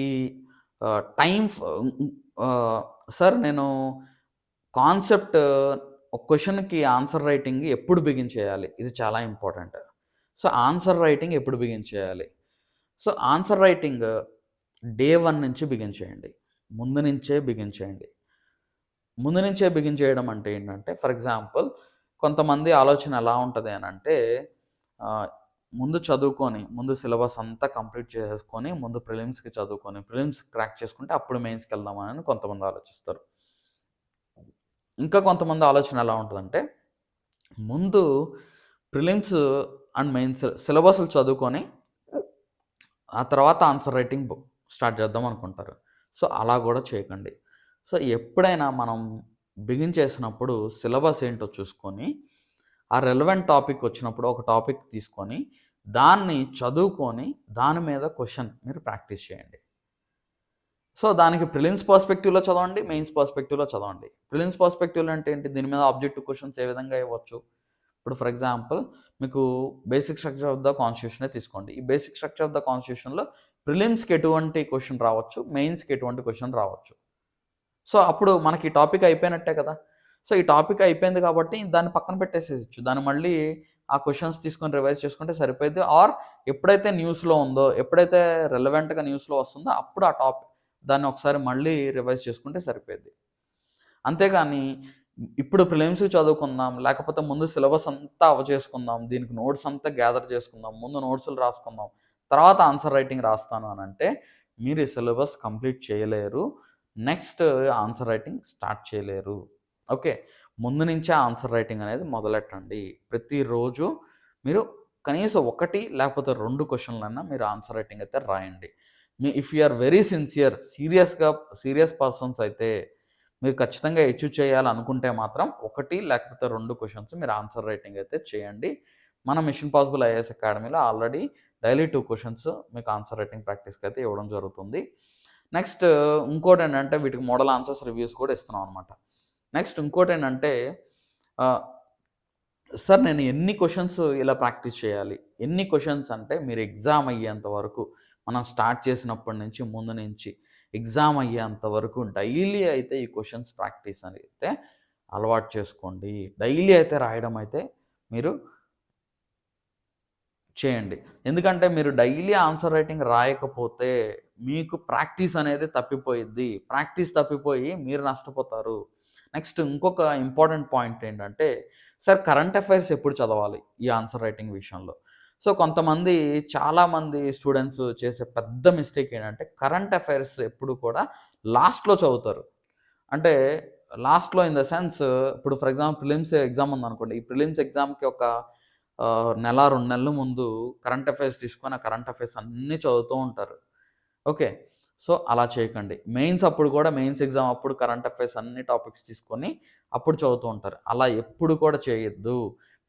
టైమ్ ఫ్ ఆహ్, సార్ నేను కాన్సెప్ట్ ఒక క్వెషన్‌కి ఆన్సర్ రైటింగ్ ఎప్పుడు బిగిన్ చేయాలి? ఇది చాలా ఇంపార్టెంట్. సో, ఆన్సర్ రైటింగ్ ఎప్పుడు బిగిన్ చేయాలి? సో, ఆన్సర్ రైటింగ్ డే 1 నుంచి బిగిన్ చేయండి. ముందు నుంచే బిగిన్ చేయండి. ముందు నుంచే బిగిన్ చేయడం అంటే ఏంటంటే, ఫర్ ఎగ్జాంపుల్ కొంతమంది ఆలోచన ఎలా ఉంటది అనంటే ఆహ్, ముందు చదువుకొని, ముందు సిలబస్ అంతా కంప్లీట్ చేసేసుకొని, ముందు ప్రిలిమ్స్‌కి చదువుకొని, ప్రిలిమ్స్ క్రాక్ చేసుకుంటే అప్పుడు మెయిన్స్‌కెళ్దామని కొంతమంది ఆలోచిస్తారు. ఇంకా కొంతమంది ఆలోచన ఎలా ఉంటదంటే, ముందు ప్రిలిమ్స్ అండ్ మెయిన్స్ సిలబస్‌లు చదువుకొని, ఆ తర్వాత ఆన్సర్ రైటింగ్ స్టార్ట్ చేద్దాం అనుకుంటారు. సో, అలా గూడా చేయకండి. సో, ఎప్పుడైనా మనం బిగిన్ చేసినప్పుడు సిలబస్ ఏంటో చూసుకొని, ఆ రెలెవెంట్ టాపిక్ వచ్చినప్పుడు ఒక టాపిక్ తీసుకొని, దాన్ని చదువుకొని, దాని మీద క్వెషన్ మీరు ప్రాక్టీస్ చేయండి. సో, దానికి ప్రిలిమ్స్ పర్స్‌పెక్టివ్‌లో చదవండి. మెయిన్స్ పర్స్‌పెక్టివ్‌లో చదవండి. ప్రిలిమ్స్ పర్స్‌పెక్టివ్‌లో అంటే ఏంటి? దీని మీద ఆబ్జెక్టివ్ క్వెషన్స్ ఏ విధంగా ఇవ్వచ్చు? ఇప్పుడు ఫర్ ఎగ్జాంపుల్ మీకు బేసిక్ స్ట్రక్చర్ ఆఫ్ ద కాన్స్టిట్యూషనే తీసుకోండి. ఈ బేసిక్ స్ట్రక్చర్ ఆఫ్ ద కాన్స్టిట్యూషన్‌లో ప్రిలిమ్స్‌కి ఎటువంటి క్వెషన్ రావచ్చు? మెయిన్స్‌కి ఎటువంటి క్వెషన్ రావచ్చు? సో, అప్పుడు మనకి టాపిక్ అయిపోయినట్టే కదా! సో, ఈ టాపిక్ అయిపోయింది కాబట్టి దాన్ని పక్కన పెట్టేసేయొచ్చు. దాన్ని మళ్ళీ ఆ క్వెషన్స్ తీసుకొని రివైజ్ చేసుకుంటే సరిపోయిద్ది. ఆర్ ఎప్పుడైతే న్యూస్‌లో ఉందో, ఎప్పుడైతే రెలెవెంట్‌గా న్యూస్‌లో వస్తుందో అప్పుడు ఆ దాన్ని ఒకసారి మళ్ళీ రివైజ్ చేసుకుంటే సరిపోయిద్ది. అంతేగాని ఇప్పుడు ప్రిలిమ్స్‌కి చదువుకుందాం, లేకపోతే ముందు సిలబస్ అంతా అవ్వచేసుకుందాం, దీనికి నోట్స్ అంతా గ్యాదర్ చేసుకుందాం, ముందు నోట్స్‌లు రాసుకుందాం, తర్వాత ఆన్సర్ రైటింగ్ రాస్తాను అనంటే మీరు ఈ సిలబస్ కంప్లీట్ చేయలేరు. నెక్స్ట్ ఆన్సర్ రైటింగ్ స్టార్ట్ చేయలేరు. ఓకే. ముందు నుంచే ఆన్సర్ రైటింగ్ అనేది మొదలెట్టండి. ప్రతిరోజు మీరు కనీసం 1 లేకపోతే 2 క్వెషన్‌లన్నా మీరు ఆన్సర్ రైటింగ్ అయితే రాయండి. If you are very serious persons అయితే మీరు ఖచ్చితంగా అచీవ్ చేయాలనుకుంటే మాత్రం 1 లేకపోతే 2 క్వెషన్స్ మీరు ఆన్సర్ రైటింగ్ అయితే చేయండి. మన మిషన్ పాసిబుల్ ఐఏఎస్ అకాడమీలో ఆల్రెడీ డైలీ 2 క్వెషన్స్ మీకు ఆన్సర్ రైటింగ్ ప్రాక్టీస్‌కైతే ఇవ్వడం జరుగుతుంది. నెక్స్ట్ ఇంకోటేంటంటే వీటికి మోడల్ ఆన్సర్స్ రివ్యూస్ కూడా ఇస్తున్నాం అనమాట. నెక్స్ట్ ఇంకోటేంటంటే ఆహ్, సార్ నేను ఎన్ని క్వెషన్స్ ఇలా ప్రాక్టీస్ చేయాలి? ఎన్ని క్వెషన్స్ అంటే మీరు ఎగ్జామ్ అయ్యేంత వరకు మనం స్టార్ట్ చేసినప్పటి నుంచి ముందు నుంచి ఎగ్జామ్ అయ్యేంత వరకు డైలీ అయితే ఈ క్వెషన్స్ ప్రాక్టీస్ అయితే అలవాటు చేసుకోండి. డైలీ అయితే రాయడం అయితే మీరు చేయండి. ఎందుకంటే మీరు డైలీ ఆన్సర్ రైటింగ్ రాయకపోతే మీకు ప్రాక్టీస్ అనేది తప్పిపోయిద్ది. ప్రాక్టీస్ తప్పిపోయి మీరు నష్టపోతారు. నెక్స్ట్ ఇంకొక ఇంపార్టెంట్ పాయింట్ ఏంటంటే, సార్ కరెంట్ అఫైర్స్ ఎప్పుడు చదవాలి ఈ ఆన్సర్ రైటింగ్ విషయంలో? సో, చాలామంది స్టూడెంట్స్ చేసే పెద్ద మిస్టేక్ ఏంటంటే, కరెంట్ అఫైర్స్ ఎప్పుడు కూడా లాస్ట్‌లో చదువుతారు. అంటే లాస్ట్‌లో ఇన్ ద సెన్స్ ఇప్పుడు ఫర్ ఎగ్జాంపుల్ ప్రిలిమ్స్ ఎగ్జామ్ ఉందనుకోండి. ఈ ప్రిలిమ్స్ ఎగ్జామ్‌కి ఒక నెల, 2 నెలల ముందు కరెంట్ అఫైర్స్ తీసుకొని, ఆ కరెంట్ అఫైర్స్ అన్నీ చదువుతూ ఉంటారు. ఓకే. సో, అలా చేయకండి. మెయిన్స్ ఎగ్జామ్ అప్పుడు కరెంట్ అఫైర్స్ అన్ని టాపిక్స్ తీసుకొని అప్పుడు చదువుతూ ఉంటారు. అలా ఎప్పుడు కూడా చేయొద్దు.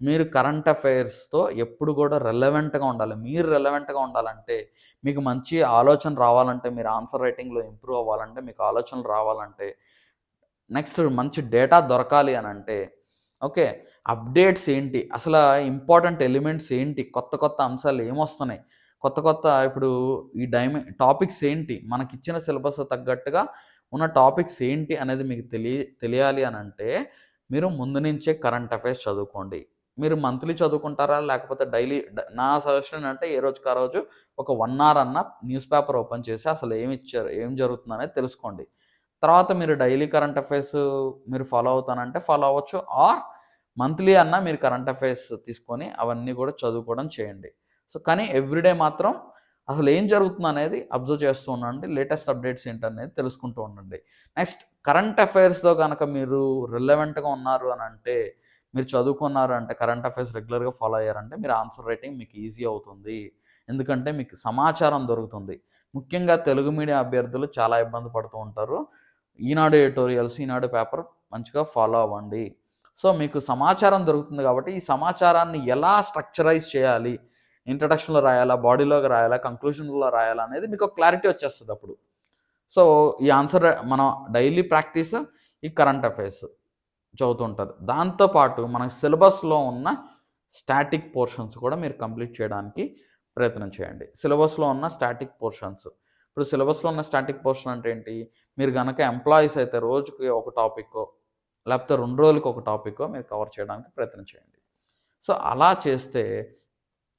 మీరు కరెంట్ అఫైర్స్‌తో ఎప్పుడు కూడా రెలెవెంట్‌గా ఉండాలి. మీరు రెలెవెంట్‌గా ఉండాలంటే, మీకు మంచి ఆలోచన రావాలంటే, మీరు ఆన్సర్ రైటింగ్‌లో ఇంప్రూవ్ అవ్వాలంటే, మీకు ఆలోచనలు రావాలంటే నెక్స్ట్ మంచి డేటా దొరకాలి అనంటే, ఓకే. అప్డేట్స్ ఏంటి? అసలా ఇంపార్టెంట్ ఎలిమెంట్స్ ఏంటి? కొత్త కొత్త అంశాలు ఏమొస్తున్నాయి? ఇప్పుడు ఈ టాపిక్స్ ఏంటి? మనకిచ్చిన సిలబస్ తగ్గట్టుగా ఉన్న టాపిక్స్ ఏంటి అనేది మీకు తెలియాలి అనంటే, మీరు ముందు నుంచే కరెంట్ అఫైర్స్ చదువుకోండి. మీరు మంత్లీ చదువుకుంటారా? లేకపోతే డైలీ నా సజెషన్ అంటే ఏ రోజుకి ఆ రోజు ఒక 1 అవర్ అన్నా న్యూస్ పేపర్ ఓపెన్ చేసి అసలు ఏమిచ్చారు? ఏం జరుగుతుందనేది తెలుసుకోండి. తర్వాత మీరు డైలీ కరెంట్ అఫైర్స్ మీరు ఫాలో అవుతానంటే ఫాలో అవ్వచ్చు. ఆర్ మంత్లీ అన్నా మీరు కరెంట్ అఫైర్స్ తీసుకొని అవన్నీ కూడా చదువుకోవడం చేయండి. సో, కానీ ఎవ్రీడే మాత్రం అసలేం జరుగుతుందనేది అబ్జర్వ్ చేస్తూ ఉండండి. లేటెస్ట్ అప్డేట్స్ ఏంటనేది తెలుసుకుంటూ ఉండండి. నెక్స్ట్ కరెంట్ అఫైర్స్‌లో గనక మీరు రిలవెంట్‌గా ఉన్నారు అనంటే, మీరు చదువుకున్నారు అంటే కరెంట్ అఫైర్స్ రెగ్యులర్‌గా ఫాలో అయ్యారంటే మీరు ఆన్సర్ రైటింగ్ మీకు ఈజీ అవుతుంది. ఎందుకంటే మీకు సమాచారం దొరుకుతుంది. ముఖ్యంగా తెలుగు మీడియం అభ్యర్థులు చాలా ఇబ్బంది పడుతూ ఉంటారు. ఈనాడు ఎడిటోరియల్స్, ఈనాడు పేపర్ మంచిగా ఫాలో అవ్వండి. సో, మీకు సమాచారం దొరుకుతుంది కాబట్టి, ఈ సమాచారాన్ని ఎలా స్ట్రక్చరైజ్ చేయాలి? ఇంట్రడక్షన్‌లో రాయాలా? బాడీలోకి రాయాలా? కంక్లూజన్‌లో రాయాలా? అనేది మీకు క్లారిటీ వచ్చేస్తదప్పుడు. సో, ఈ ఆన్సర్ మనం డైలీ ప్రాక్టీస్, ఈ కరెంట్ అఫైర్స్ చదువుతూ ఉంటారు. దాంతో పాటు మన సిలబస్‌లో ఉన్న స్టాటిక్ పోర్షన్స్ కూడా మీరు కంప్లీట్ చేయడానికి ప్రయత్నం చేయండి. సిలబస్‌లో ఉన్న స్టాటిక్ పోర్షన్స్. ఇప్పుడు సిలబస్‌లో ఉన్న స్టాటిక్ పోర్షన్ అంటే ఏంటి? మీరు గనక ఎంప్లాయీస్ అయితే రోజుకి ఒక టాపిక్కో, లేకపోతే 2 రోజులకి ఒక టాపిక్కో మీరు కవర్ చేయడానికి ప్రయత్నం చేయండి. సో, అలా చేస్తే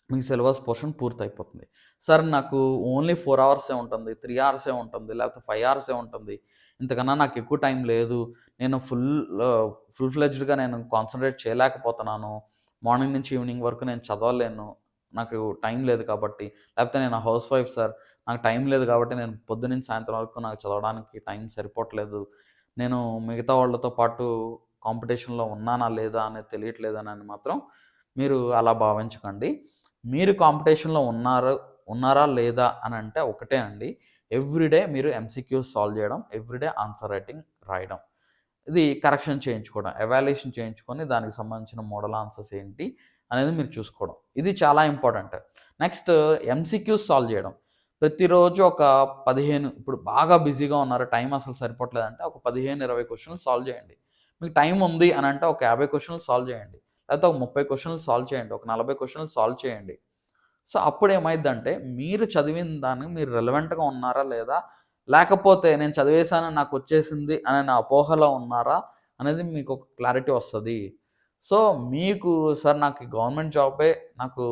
మీ సిలబస్ పోర్షన్ పూర్తయిపోతుంది. సార్ నాకు ఓన్లీ 4 అవర్సే ఉంటుంది, 3 అవర్సే ఉంటుంది, లేకపోతే 5 అవర్సే ఉంటుంది. ఇంతకన్నా నాకు ఎక్కువ టైం లేదు. నేను ఫుల్ ఫ్లెడ్జ్డ్‌గా నేను కాన్సంట్రేట్ చేయలేకపోతున్నాను. మార్నింగ్ నుంచి ఈవినింగ్ వరకు నేను చదవలేను. నాకు టైం లేదు కాబట్టి. లేకపోతే నేను హౌస్ వైఫ్ సార్. నాకు టైం లేదు కాబట్టి నేను పొద్దున్నుంచి సాయంత్రం వరకు నాకు చదవడానికి టైం సరిపోవట్లేదు. నేను మిగతా వాళ్ళతో పాటు కాంపిటీషన్‌లో ఉన్నానా లేదా అనేది తెలియట్లేదనని మాత్రం మీరు అలా భావించకండి. మీరు కాంపిటీషన్‌లో ఉన్నారా లేదా అనంటే ఒకటే అండి. ఎవ్రీడే మీరు ఎంసీక్యూస్ సాల్వ్ చేయడం, ఎవ్రీడే ఆన్సర్ రైటింగ్ రాయడం. ఇది కరెక్షన్ చేయించుకోవడం. ఎవాల్యుయేషన్ చేయించుకొని దానికి సంబంధించిన మోడల్ ఆన్సర్స్ ఏంటి అనేది మీరు చూసుకోవడం. ఇది చాలా ఇంపార్టెంట్. నెక్స్ట్ ఎంసీక్యూస్ సాల్వ్ చేయడం. ప్రతిరోజు ఒక 15 ఇప్పుడు బాగా బిజీగా ఉన్నారు. టైం అసలు సరిపోవట్లేదంటే ఒక 15, 20 క్వెషన్‌లు సాల్వ్ చేయండి. మీకు టైం ఉంది అనంటే ఒక 50 క్వెషన్‌లు సాల్వ్ చేయండి. లేకపోతే ఒక 30 క్వెషన్‌లు సాల్వ్ చేయండి. ఒక 40 క్వెషన్‌లు సాల్వ్ చేయండి. సో, అప్పుడేమైద్దంటే మీరు చదివిన దానికి మీరు రెలెవెంట్‌గా ఉన్నారా లేదా? లేకపోతే నేను చదివేసాను నాకొచ్చేసింది అనే అపోహలో ఉన్నారా? అనేది మీకొక క్లారిటీ వస్తది. సో, మీకు సార్ నాకు ఈ గవర్నమెంట్ జాబే నాకు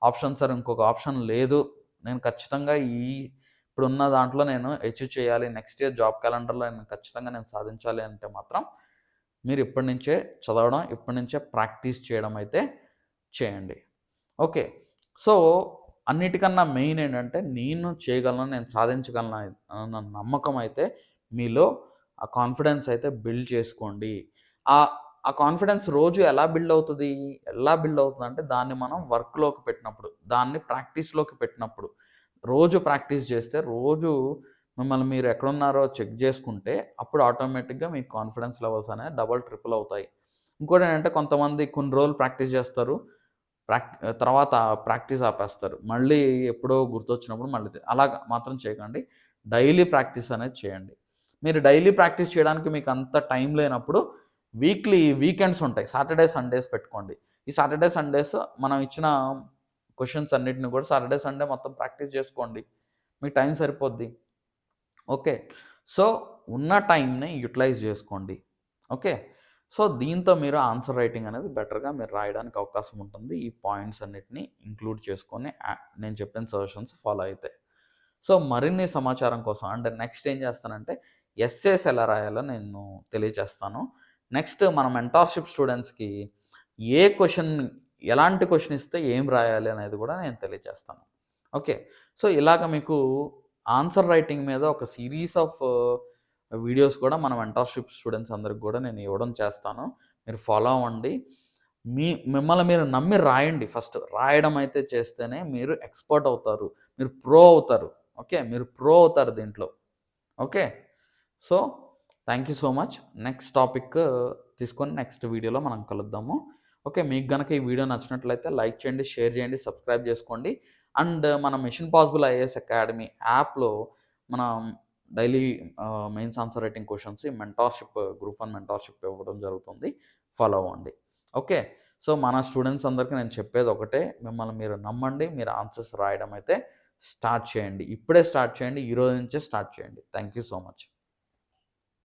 ఆప్షన్ సార్, ఇంకొక ఆప్షన్ లేదు. నేను ఖచ్చితంగా ఇప్పుడున్న దాంట్లో నేను అచీవ్ చేయాలి. నెక్స్ట్ ఇయర్ జాబ్ క్యాలెండర్‌లో నేను ఖచ్చితంగా సాధించాలి అంటే మాత్రం మీరు ఇప్పటి నుంచే చదవడం, ఇప్పటి నుంచే ప్రాక్టీస్ చేయడం అయితే చేయండి. ఓకే. సో, అన్నిటికన్నా మెయిన్ ఏంటంటే నేను చేయగలను, నేను సాధించగలను అన్న నమ్మకం అయితే మీలో ఆ కాన్ఫిడెన్స్ అయితే బిల్డ్ చేసుకోండి. ఆహ్, ఆ కాన్ఫిడెన్స్ రోజు ఎలా బిల్డ్ అవుతది? ఎలా బిల్డ్ అవుతదంటే దాన్ని మనం వర్క్‌లోకి పెట్టినప్పుడు, దాన్ని ప్రాక్టీస్‌లోకి పెట్టినప్పుడు. రోజు ప్రాక్టీస్ చేస్తే, రోజు మిమ్మల్ని మీరు ఎక్కడున్నారో చెక్ చేసుకుంటే, అప్పుడు ఆటోమేటిక్‌గా మీ కాన్ఫిడెన్స్ లెవెల్స్ అనేవి డబుల్, ట్రిపుల్ అవుతాయి. ఇంకోటేంటంటే కొంతమంది కొన్ని రోజులు ప్రాక్టీస్ చేస్తారు. ప్రాక్ తర్వాత ప్రాక్టీస్ ఆపేస్తారు. మళ్ళీ ఎప్పుడో గుర్తొచ్చినప్పుడు అలాగా మాత్రం చేయకండి. డైలీ ప్రాక్టీస్ అనేది చేయండి. మీరు డైలీ ప్రాక్టీస్ చేయడానికి మీకంత టైం లేనప్పుడు వీకెండ్స్ ఉంటాయి. సాటర్‌డే, సండేస్ పెట్టుకోండి. ఈ సాటర్‌డే, సండేస్ మనం ఇచ్చిన క్వెషన్స్ అన్నిటిని కూడా సాటర్‌డే, సండే మొత్తం ప్రాక్టీస్ చేసుకోండి. మీకు టైం సరిపోద్ది. ఓకే. సో, ఉన్న టైంని యుటిలైజ్ జేసుకోండి. ఓకే. సో, దీంతో మీరు ఆన్సర్ రైటింగ్ అనేది బెటర్‌గా మీరు రాయడానికి అవకాశం ఉంటుంది. ఈ పాయింట్స్ అన్నిటిని ఇంక్లూడ్ చేసుకొని నేను చెప్పిన సజెషన్స్ ఫాలో అయితే. సో, మరిన్ని సమాచారం కోసం అంటే నెక్స్ట్ ఏం చేస్తానంటే ఎస్సేస్ ఎలా రాయాలో నేను తెలియచేస్తాను. నెక్స్ట్ మన మెంటార్‌షిప్ స్టూడెంట్స్‌కి ఏ క్వెషన్ ఎలాంటి క్వెషన్ ఇస్తే ఏం రాయాలి అనేది కూడా నేను తెలియజేస్తాను. ఓకే. సో, ఇలాగ మీకు ఆన్సర్ రైటింగ్ మీద ఒక సీరీస్ ఆఫ్ వీడియోస్ కూడా మన మెంటార్‌షిప్ స్టూడెంట్స్ అందరికి కూడా నేను ఇవ్వడం చేస్తాను. మీరు ఫాలో అవ్వండి. మిమ్మల్ని మీరు నమ్మి రాయండి ఫస్ట్. రాయడం అయితే చేస్తేనే మీరు ఎక్స్‌పర్ట్ అవుతారు. మీరు ప్రో అవుతారు. ఓకే. మీరు ప్రో అవుతారు దీంట్లో. Okay. So, thank you so much. Next topic తీసుకొని నెక్స్ట్ వీడియోలో మనం కలుద్దాము. ఓకే. మీకు గనక ఈ వీడియో నచ్చినట్లయితే లైక్ చేయండి, షేర్ చేయండి, సబ్స్క్రైబ్ చేసుకోండి. అండ్ మన మిషన్ పాసిబుల్ ఐఏఎస్ అకాడమీ యాప్‌లో మనం daily mains answer writing questions group 1 mentorship ఇవ్వడం జరుగుతుంది. ఫాలో అవ్వండి. ఓకే. సో, మన స్టూడెంట్స్ అందరికి నేను చెప్పేది ఒకటే. మిమ్మల్ని మీరు నమ్మండి. మీరు ఆన్సర్స్ రాయడం అయితే స్టార్ట్ చేయండి. ఇప్పుడే స్టార్ట్ చేయండి. ఈ రోజు నుంచే స్టార్ట్ చేయండి. Thank you so much.